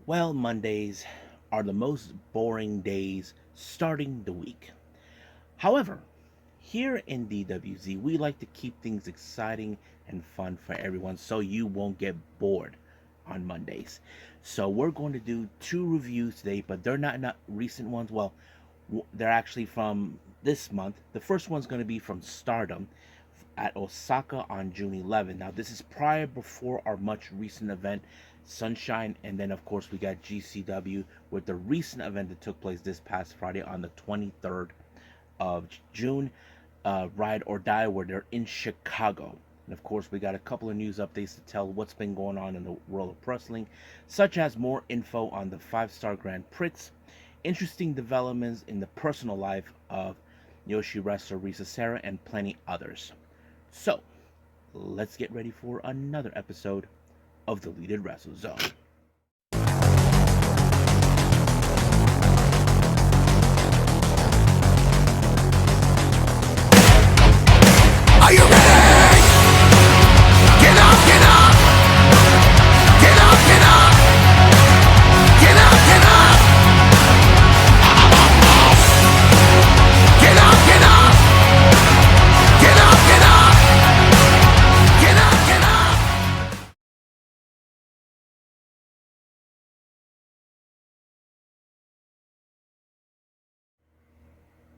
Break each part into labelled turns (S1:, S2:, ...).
S1: Well, Mondays are the most boring days starting the week. However, here in DWZ, we like to keep things exciting and fun for everyone so you won't get bored on Mondays. So we're going to do two reviews today, but they're not recent ones. Well, they're actually from this month. The first one's going to be from Stardom at Osaka on June 11th. Now, this is prior before our much recent event, Sunshine, and then of course we got GCW with the recent event that took place this past Friday on the 23rd of June, Ride or Die, where they're in Chicago. And of course, we got a couple of news updates to tell what's been going on in the world of wrestling, such as more info on the 5-star Grand Prix, interesting developments in the personal life of Yoshi wrestler Risa Sera, and plenty others. So, let's get ready for another episode of the Deleted Wrestle Zone.
S2: Are you ready? Get up, get up! Get up, get up! Get up, get up! Get up, get up! Get up, get up! Get up, get up!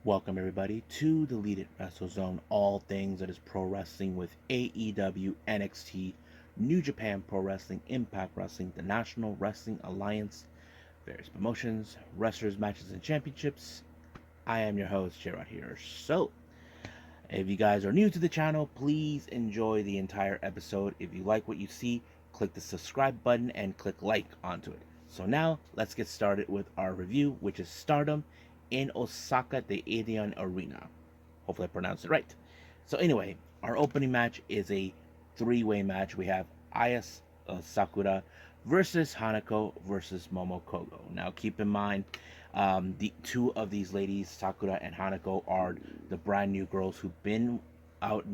S1: Welcome everybody to the Deleted Wrestle Zone, all things that is pro wrestling with AEW, NXT, New Japan Pro Wrestling, Impact Wrestling, the National Wrestling Alliance, various promotions, wrestlers, matches, and championships. I am your host, Sera here. So, if you guys are new to the channel, please enjoy the entire episode. If you like what you see, click the subscribe button and click like onto it. So now, let's get started with our review, which is Stardom in Osaka Edion Arena. Hopefully I pronounced it right. So anyway, our opening match is a three-way match. We have Aya Sakura versus Hanako versus Momokogo. Now keep in mind, the two of these ladies, Sakura and Hanako, are the brand new girls who've been out,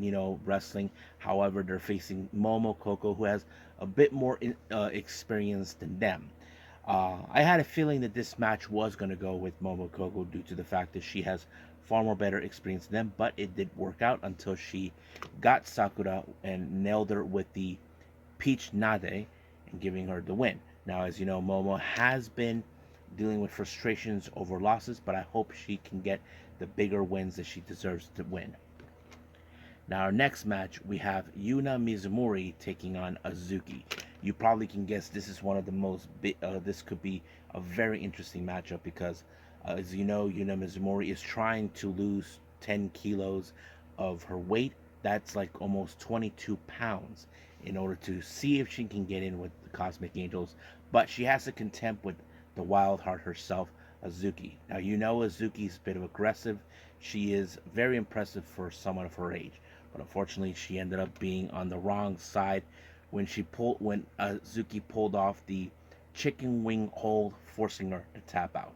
S1: wrestling. However, they're facing Momokogo, who has a bit more experience than them. I had a feeling that this match was going to go with Momokogo due to the fact that she has far more better experience than them, but it did work out until she got Sakura and nailed her with the Peach Nade and giving her the win. Now, as you know, Momo has been dealing with frustrations over losses, but I hope she can get the bigger wins that she deserves to win. Now, our next match, we have Yuna Mizumori taking on Azuki. You probably can guess this is one of the most, this could be a very interesting matchup because, as you know, Yuna Mizumori is trying to lose 10 kilos of her weight. That's like almost 22 pounds in order to see if she can get in with the Cosmic Angels. But she has to contend with the Wild Heart herself, Azuki. Now, you know Azuki's a bit of aggressive. She is very impressive for someone of her age. But unfortunately, she ended up being on the wrong side when Azuki pulled off the chicken wing hold, forcing her to tap out.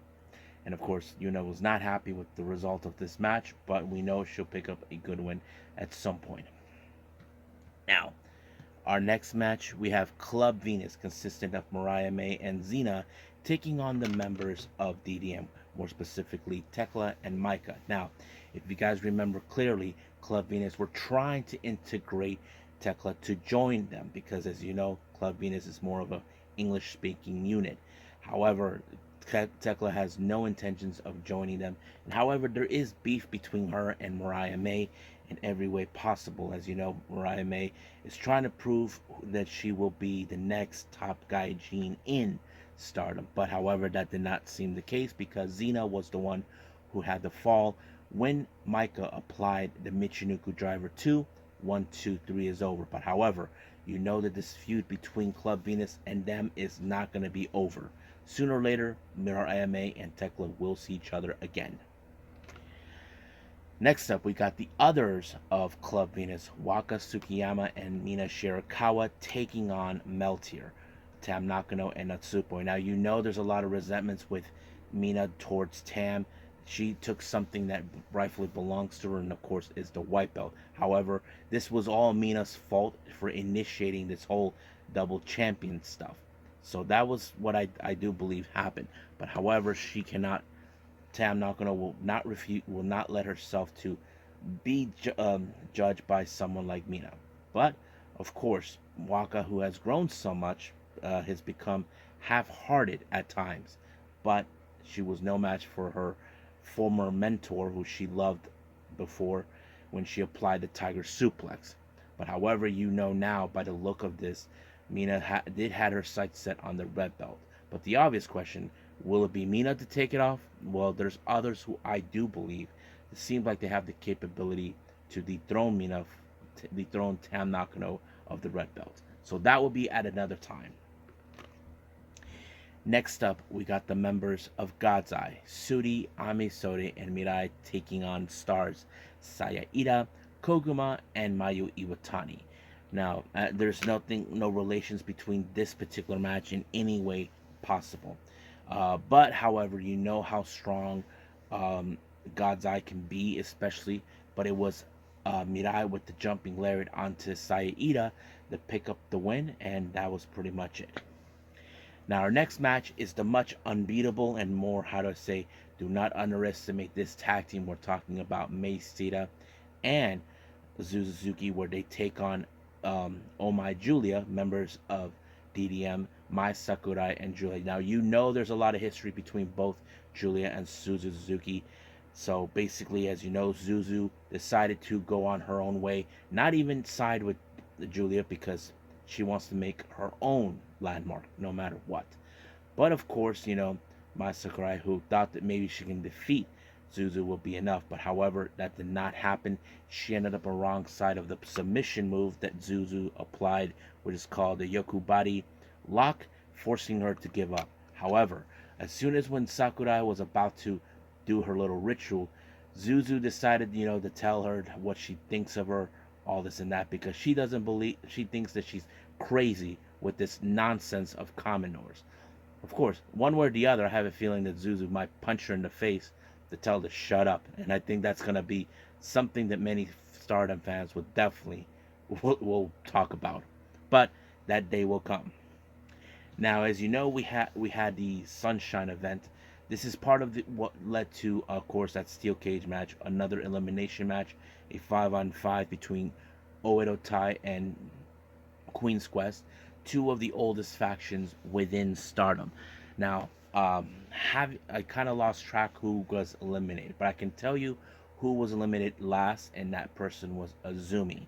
S1: And of course, Yuna was not happy with the result of this match, but we know she'll pick up a good win at some point. Now, our next match, we have Club Venus, consisting of Mariah May and Xena, taking on the members of DDM, more specifically Tekla and Micah. Now, if you guys remember clearly, Club Venus were trying to integrate Tekla to join them because, as you know, Club Venus is more of a English-speaking unit. However, Tekla has no intentions of joining them. And however, there is beef between her and Mariah May in every way possible. As you know, Mariah May is trying to prove that she will be the next top guy gene in Stardom. But however, that did not seem the case because Xena was the one who had the fall when Micah applied the Michinoku Driver 2. 1, 2, 3 is over. But however, you know that this feud between Club Venus and them is not going to be over. Sooner or later, Mariah May and Tekla will see each other again. Next up, we got the others of Club Venus, Waka Tsukiyama and Mina Shirakawa, taking on Meltier, Tam Nakano, and Natsupoi. Now, you know there's a lot of resentments with Mina towards Tam. She took something that rightfully belongs to her, and of course is the white belt. However, this was all Mina's fault for initiating this whole double champion stuff. So that was what I do believe happened. But however, she cannot. Tam Nakano will not refute, will not let herself to be judged by someone like Mina. But of course, Waka, who has grown so much, has become half-hearted at times. But she was no match for her former mentor, who she loved before, when she applied the Tiger Suplex. But however, you know now by the look of this, Mina did had her sights set on the red belt. But the obvious question: will it be Mina to take it off? Well, there's others who I do believe it seems like they have the capability to dethrone Mina, dethrone Tam Nakano of the red belt. So that will be at another time. Next up, we got the members of God's Eye, Suri, Ame Sode, and Mirai taking on stars Saya Ida, Koguma, and Mayu Iwatani. Now, there's no relations between this particular match in any way possible. But, however, you know how strong um, God's Eye can be, especially. But it was Mirai with the jumping lariat onto Saya Ida to pick up the win, and that was pretty much it. Now, our next match is the much unbeatable and more, how to say, do not underestimate this tag team. We're talking about Mei Sita and Suzuki, where they take on Oh My Julia, members of DDM, Mai Sakurai, and Julia. Now, you know there's a lot of history between both Julia and Suzuki. So basically, as you know, Zuzu decided to go on her own way, not even side with Julia, because she wants to make her own landmark no matter what. But of course, you know, Mai Sakurai, who thought that maybe she can defeat Zuzu, will be enough. But however, that did not happen. She ended up on the wrong side of the submission move that Zuzu applied, which is called the Yokubari lock, forcing her to give up. However, as soon as when Sakurai was about to do her little ritual, Zuzu decided, you know, to tell her what she thinks of her, all this and that, because she doesn't believe, she thinks that she's crazy with this nonsense of commoners. Of course, one way or the other, I have a feeling that Zuzu might punch her in the face to tell her to shut up, and I think that's going to be something that many Stardom fans would definitely will talk about. But that day will come. Now, as you know, we had the Sunshine event. This is part of what led to, of course, that steel cage match, another elimination match, a 5-on-5 between Oedo Tai and Queen's Quest, two of the oldest factions within Stardom. Now, have I kind of lost track who was eliminated, but I can tell you who was eliminated last, and that person was Azumi.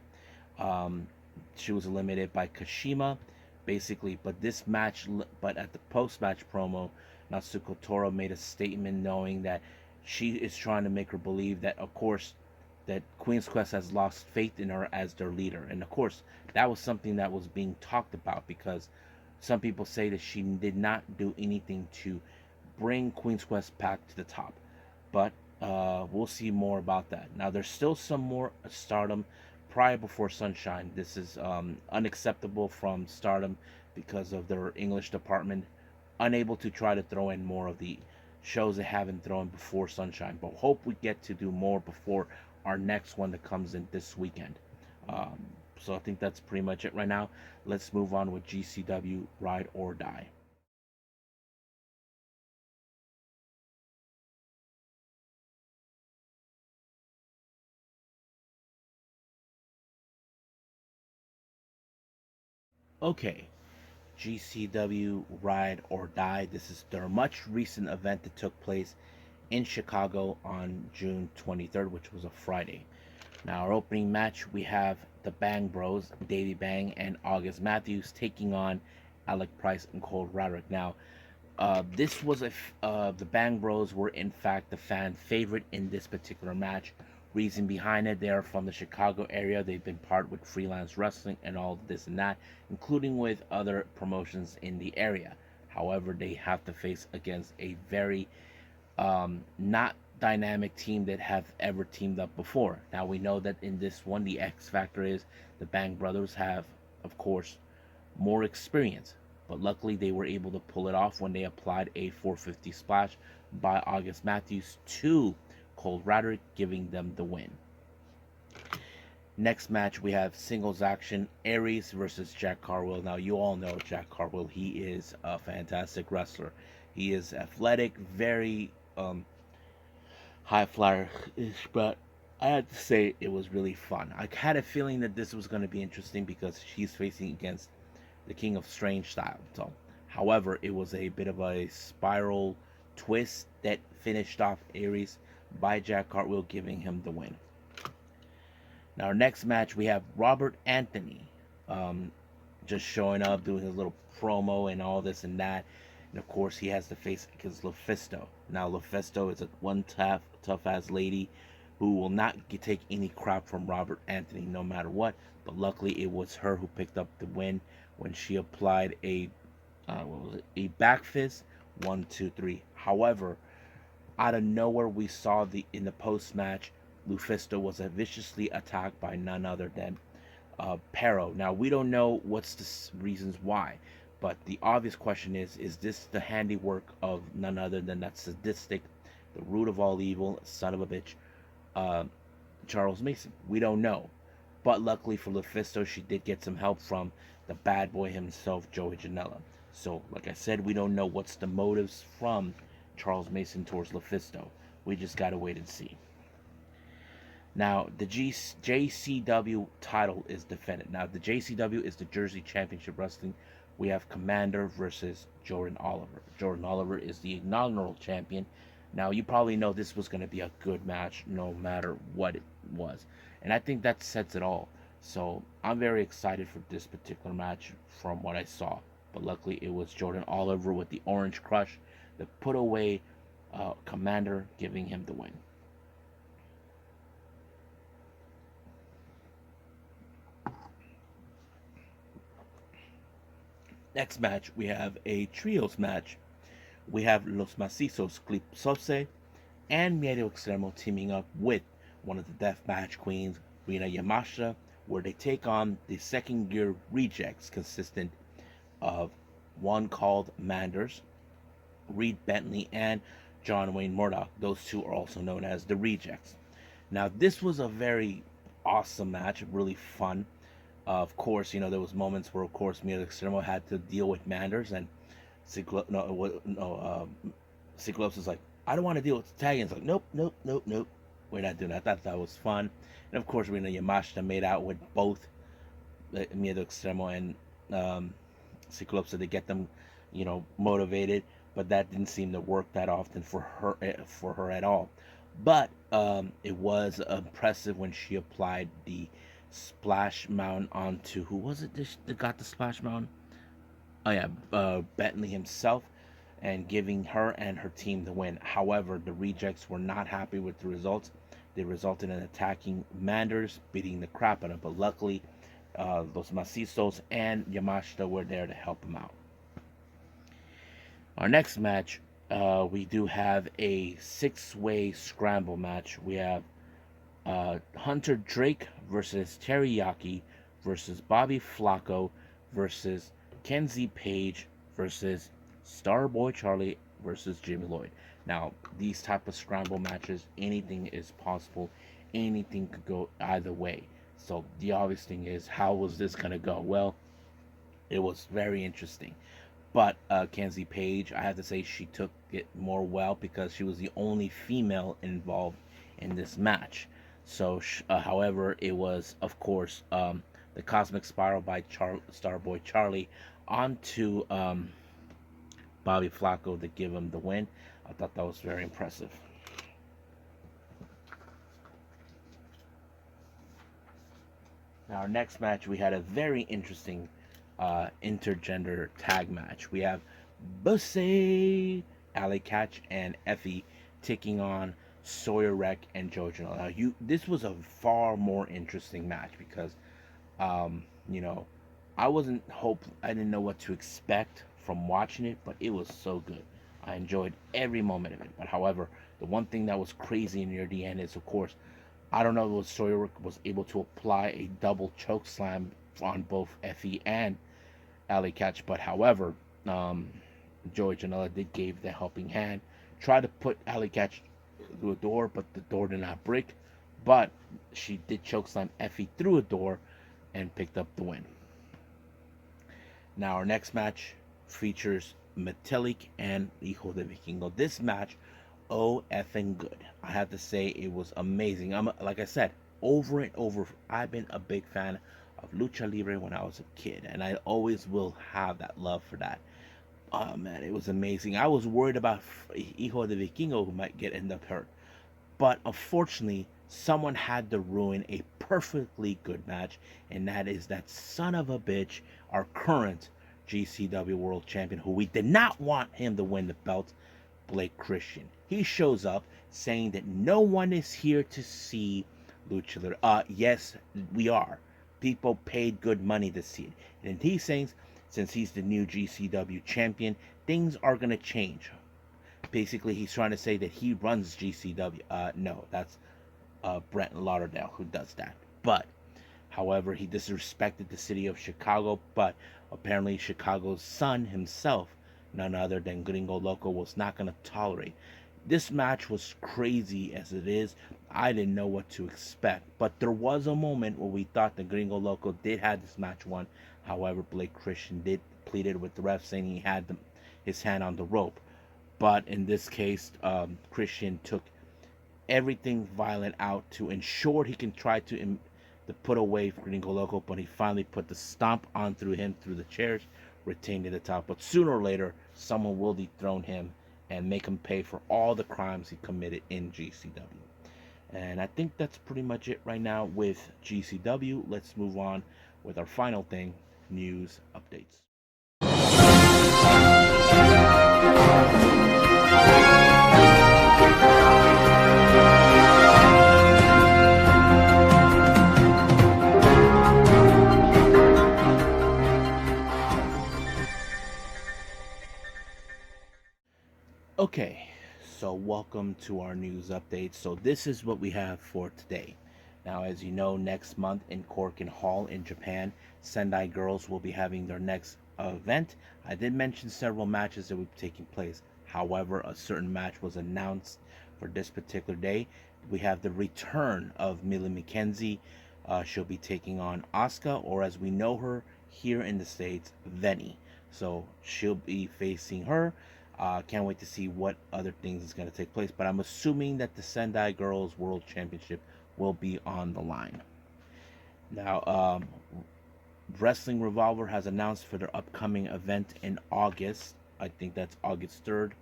S1: Um, she was eliminated by Kashima, basically. But at the post-match promo, Natsuko Tora made a statement knowing that she is trying to make her believe that, of course, that Queen's Quest has lost faith in her as their leader. And of course, that was something that was being talked about, because some people say that she did not do anything to bring Queen's Quest back to the top. But we'll see more about that. Now, there's still some more Stardom prior before Sunshine. This is unacceptable from Stardom because of their English department, unable to try to throw in more of the shows they haven't thrown before Sunshine. But hope we get to do more before our next one that comes in this weekend. Um, so I think that's pretty much it right now. Let's move on with GCW Ride or Die. Okay, GCW Ride or Die. This is their much recent event that took place in Chicago on June 23rd, which was a Friday. Now, our opening match, we have the Bang Bros, Davey Bang and August Matthews, taking on Alec Price and Cole Roderick. Now, this was the Bang Bros were in fact the fan favorite in this particular match. Reason behind it, they are from the Chicago area. They've been part with freelance wrestling and all this and that, including with other promotions in the area. However, they have to face against a very not dynamic team that have ever teamed up before. Now, we know that in this one, the X factor is the Bang Brothers have, of course, more experience. But luckily, they were able to pull it off when they applied a 450 splash by August Matthews to Cole Roderick, giving them the win. Next match, we have singles action, Aries versus Jack Carwell. Now, you all know Jack Carwell. He is a fantastic wrestler. He is athletic, very high flyer, but I had to say it was really fun. I had a feeling that this was going to be interesting because she's facing against the King of Strange Style. So, however, it was a bit of a spiral twist that finished off Aries by Jack Cartwheel, giving him the win. Now, our next match, we have Robert Anthony um, just showing up, doing his little promo and all this and that. And of course, he has to face against Lufisto. Now, Lufisto is a one tough ass lady who will not take any crap from Robert Anthony no matter what. But luckily, it was her who picked up the win when she applied a a back fist, 1, 2, 3. However, out of nowhere, we saw the in the post match, Lufisto was viciously attacked by none other than Pero. Now, we don't know what's the reasons why, but the obvious question is this the handiwork of none other than that sadistic, the root of all evil, son of a bitch, uh, Charles Mason? We don't know. But luckily for Lufisto, she did get some help from the bad boy himself, Joey Janela. So, like I said, we don't know what's the motives from Charles Mason towards Lufisto. We just gotta wait and see. Now, the JCW title is defended. Now, the JCW is the Jersey Championship Wrestling. We have Commander versus Jordan Oliver. Jordan Oliver is the inaugural champion. Now, you probably know this was going to be a good match no matter what it was. And I think that sets it all. So, I'm very excited for this particular match from what I saw. But luckily, it was Jordan Oliver with the Orange Crush that put away Commander, giving him the win. Next match, we have a trios match. We have Los Macizos Clipsose and Miedo Extremo teaming up with one of the deathmatch queens, Rina Yamashita, where they take on the second gear rejects consistent of one called Manders, Reed Bentley, and John Wayne Murdoch. Those two are also known as the Rejects. Now, this was a very awesome match, really fun. Of course, there was moments where, of course, Miedo Extremo had to deal with Manders, and Cyclops is like, I don't want to deal with the Italians. Like, nope, nope, nope, nope. We're not doing that. I thought that was fun. And of course, Rina Yamashita made out with both Miedo Extremo and Cyclops to get them, motivated. But that didn't seem to work that often for her at all. But it was impressive when she applied the splash mount onto who was it that got the splash mount? Oh yeah, Bentley himself, and giving her and her team the win. However, the rejects were not happy with the results. They resulted in attacking Manders, beating the crap out of him. But luckily, Los Macizos and Yamashita were there to help him out. Our next match, we do have a six-way scramble match. We have Hunter Drake versus Teriyaki versus Bobby Flacco versus Kenzie Page versus Starboy Charlie versus Jimmy Lloyd. Now, these type of scramble matches, anything is possible. Anything could go either way. So the obvious thing is, how was this gonna go? Well, it was very interesting. But Kenzie Page, I have to say, she took it more well because she was the only female involved in this match. So, however, it was, of course, the Cosmic Spiral by Starboy Charlie onto Bobby Flacco to give him the win. I thought that was very impressive. Now, our next match, we had a very interesting intergender tag match. We have Bussy, Alley Catch, and Effie taking on Sawyer Wreck and JoJo. Now, this was a far more interesting match because, you know, I didn't know what to expect from watching it, but it was so good. I enjoyed every moment of it. But however, the one thing that was crazy near the end is, of course, I don't know if Sawyer was able to apply a double choke slam on both Effie and Alley Catch, but however, Joey Janela did give the helping hand. Tried to put Alley Catch through a door, but the door did not break. but she did chokeslam Effie through a door and picked up the win. Now our next match features Metalik and Hijo de Vikingo. This match, oh effing good. I have to say it was amazing. Like I said, over and over, I've been a big fan of Lucha Libre when I was a kid, and I always will have that love for that. Oh man, it was amazing. I was worried about Hijo de Vikingo who might end up hurt, but unfortunately, someone had to ruin a perfectly good match, and that is that son of a bitch, our current GCW World Champion, who we did not want him to win the belt, Blake Christian. He shows up saying that no one is here to see Lucha Libre. Yes, we are. People paid good money to see it. And he's saying, since he's the new GCW champion, things are going to change. Basically, he's trying to say that he runs GCW. No, that's Brent Lauderdale who does that. But, however, he disrespected the city of Chicago, but apparently Chicago's son himself, none other than Gringo Loco, was not going to tolerate. This match was crazy as it is. I didn't know what to expect, but there was a moment where we thought that Gringo Loco did have this match won. However, Blake Christian did pleaded with the ref saying he had his hand on the rope. But in this case, Christian took everything violent out to ensure he can try to put away Gringo Loco, but he finally put the stomp on through him through the chairs, retained at the top. But sooner or later, someone will dethrone him and make him pay for all the crimes he committed in GCW. And I think that's pretty much it right now with GCW. Let's move on with our final thing, news updates. Okay, so welcome to our news update. So this is what we have for today. Now, as you know, next month in Korakuen Hall in Japan, Sendai Girls will be having their next event. I did mention several matches that will be taking place. However, a certain match was announced for this particular day. We have the return of Millie McKenzie. She'll be taking on Asuka, or as we know her here in the States, Venny. So she'll be facing her. Can't wait to see what other things is going to take place. But I'm assuming that the Sendai Girls World Championship will be on the line. Now, Wrestling Revolver has announced for their upcoming event in August. I think that's August 3rd.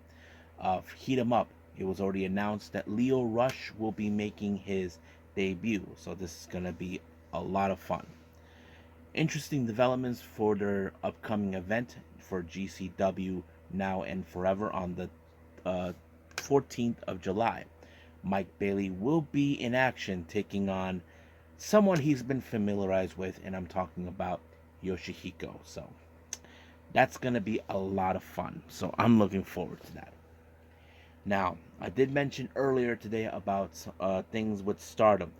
S1: Heat 'em Up. It was already announced that Leo Rush will be making his debut. So this is going to be a lot of fun. Interesting developments for their upcoming event for GCW Now and Forever on the 14th of July. Mike Bailey will be in action taking on someone he's been familiarized with, and I'm talking about Yoshihiko. So that's going to be a lot of fun. So I'm looking forward to that. Now, I did mention earlier today about things with Stardom.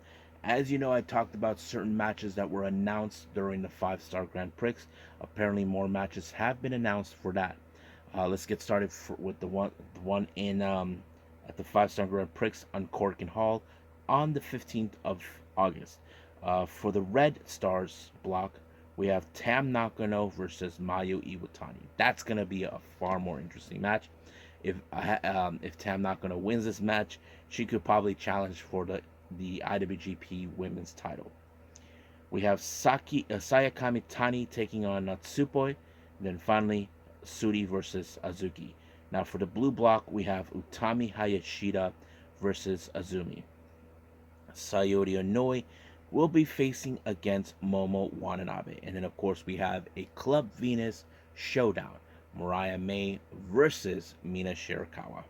S1: As you know, I talked about certain matches that were announced during the 5-Star Grand Prix. Apparently, more matches have been announced for that. Let's get started with the one in at the 5-Star Grand Prix on Korakuen Hall on the 15th of August. For the Red Stars block, we have Tam Nakano versus Mayu Iwatani. That's gonna be a far more interesting match. If Tam Nakano wins this match, she could probably challenge for the IWGP Women's title. We have Sayakami Tani taking on Natsupoi, and then finally Suri versus Azuki. Now for the blue block, we have Utami Hayashida versus Azumi. Sayori Onoi will be facing against Momo Watanabe. And then of course we have a Club Venus showdown. Mariah May versus Mina Shirakawa.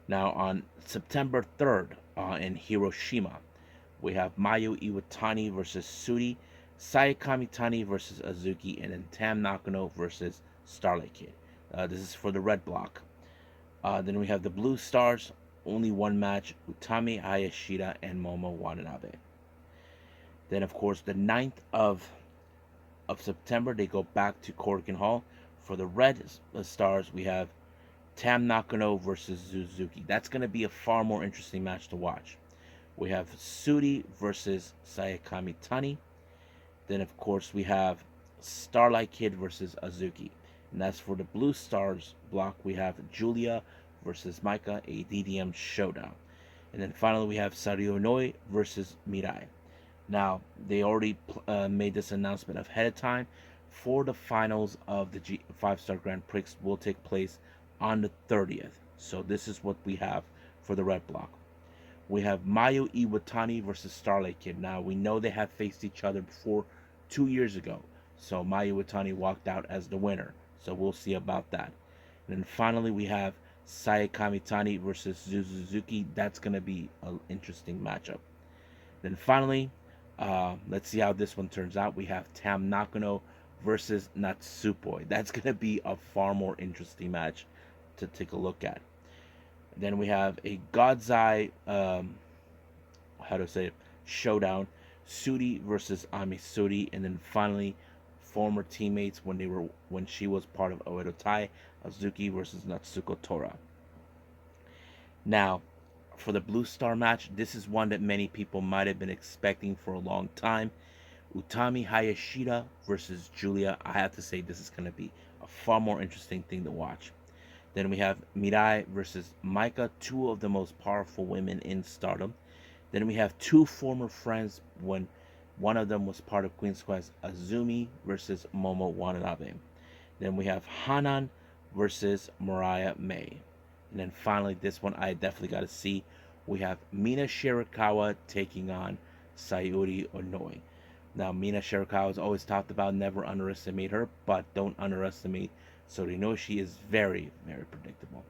S1: Now on September 3rd in Hiroshima, we have Mayu Iwatani versus Suri, Sayakami Tani versus Azuki, and then Tam Nakano versus Starlight Kid. This is for the red block. Then we have the blue stars, only one match, Utami Hayashida and Momo Watanabe. Then of course the 9th of September, they go back to Korakuen Hall. For the red stars, we have Tam Nakano versus Suzuki. That's going to be a far more interesting match to watch. We have Sudi versus Sayakami Tani. Then, of course, we have Starlight Kid versus Azuki. And as for the Blue Stars block, we have Julia versus Maika, a DDM showdown. And then finally, we have Sario Noi versus Mirai. Now, they already made this announcement ahead of time for the finals of the 5-star Grand Prix will take place on the 30th. So this is what we have for the red block. We have Mayu Iwatani versus Starlight Kid. Now, we know they have faced each other before 2 years ago. So Mayu Iwatani walked out as the winner. So we'll see about that. And then finally, we have Sayakami Tani versus Suzuki. That's going to be an interesting matchup. Then finally, let's see how this one turns out. We have Tam Nakano versus Natsupoi. That's going to be a far more interesting match to take a look at. Then we have a God's Eye, how to say it, showdown. Sudi versus Ami Sudi. And then finally, former teammates when she was part of Oedo Tai, Azuki versus Natsuko Tora. Now, for the Blue Star match, this is one that many people might have been expecting for a long time. Utami Hayashida versus Julia. I have to say this is going to be a far more interesting thing to watch. Then we have Mirai versus Maika, two of the most powerful women in Stardom. Then we have two former friends when one of them was part of Queen's Quest, Azumi versus Momo Watanabe. Then we have Hanan versus Mariah May. And then finally, this one I definitely got to see. We have Mina Shirakawa taking on Sayuri Onoi. Now, Mina Shirakawa is always talked about, never underestimate her, but don't underestimate Sayuri Onoi. She is very, very predictable.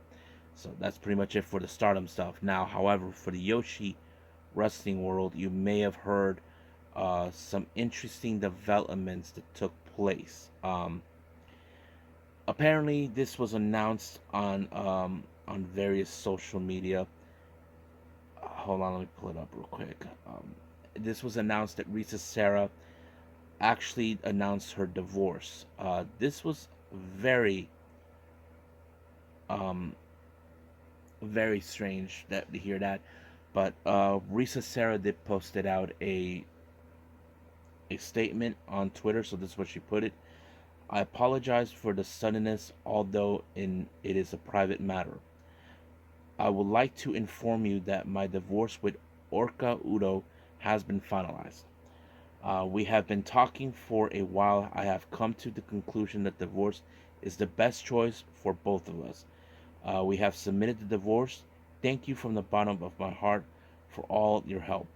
S1: So that's pretty much it for the Stardom stuff. Now, however, for the Yoshi wrestling world, you may have heard some interesting developments that took place. Apparently, this was announced on various social media. Hold on, let me pull it up real quick. This was announced that Risa Sera actually announced her divorce. This was very, very strange to hear that. But Risa Sera did post it out a statement on Twitter. So this is what she put it. I apologize for the suddenness, although it is a private matter. I would like to inform you that my divorce with Orca Udo has been finalized. We have been talking for a while. I have come to the conclusion that divorce is the best choice for both of us. We have submitted the divorce. Thank you from the bottom of my heart for all your help.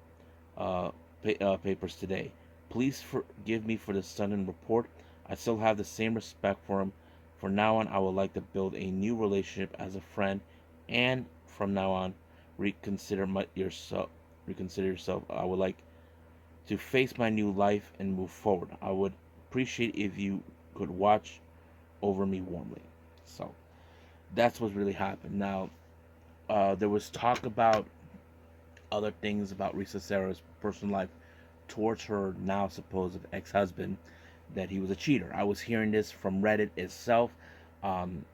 S1: Papers today. Please forgive me for the sudden report. I still have the same respect for him. From now on, I would like to build a new relationship as a friend, and from now on, reconsider yourself. I would like to face my new life and move forward. I would appreciate if you could watch over me warmly. So that's what really happened. Now, there was talk about other things about Risa Sera's personal life towards her now supposed ex-husband, that he was a cheater. I was hearing this from Reddit itself.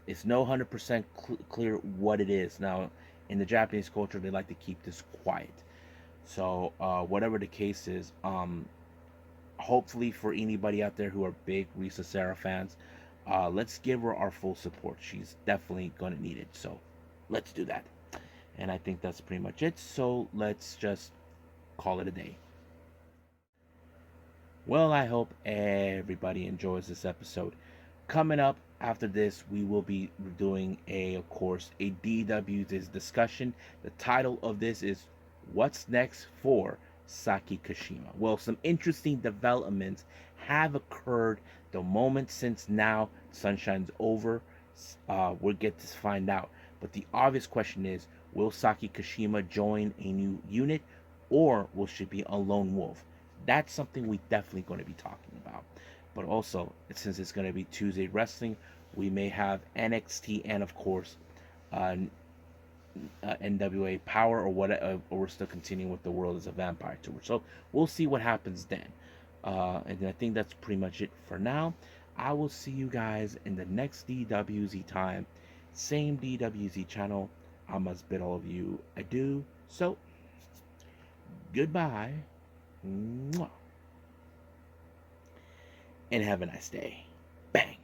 S1: It's no 100% clear what it is. Now, in the Japanese culture, they like to keep this quiet. So, whatever the case is, hopefully for anybody out there who are big Risa Sera fans, let's give her our full support. She's definitely going to need it. So, let's do that. And I think that's pretty much it. So, let's just call it a day. Well, I hope everybody enjoys this episode. Coming up after this, we will be doing of course, a DW's discussion. The title of this is What's Next for Saki Kashima? Well, some interesting developments have occurred the moment since now Sunshine's over. We'll get to find out. But the obvious question is, will Saki Kashima join a new unit, or will she be a lone wolf? That's something we definitely going to be talking about. But also, since it's going to be Tuesday Wrestling, we may have NXT and, of course, NWA Power, or what, or we're still continuing with the World as a Vampire Tour. So we'll see what happens then. And I think that's pretty much it for now. I will see you guys in the next DWZ time. Same DWZ channel. I must bid all of you adieu. So, Goodbye. Mwah. And have a nice day. Bang.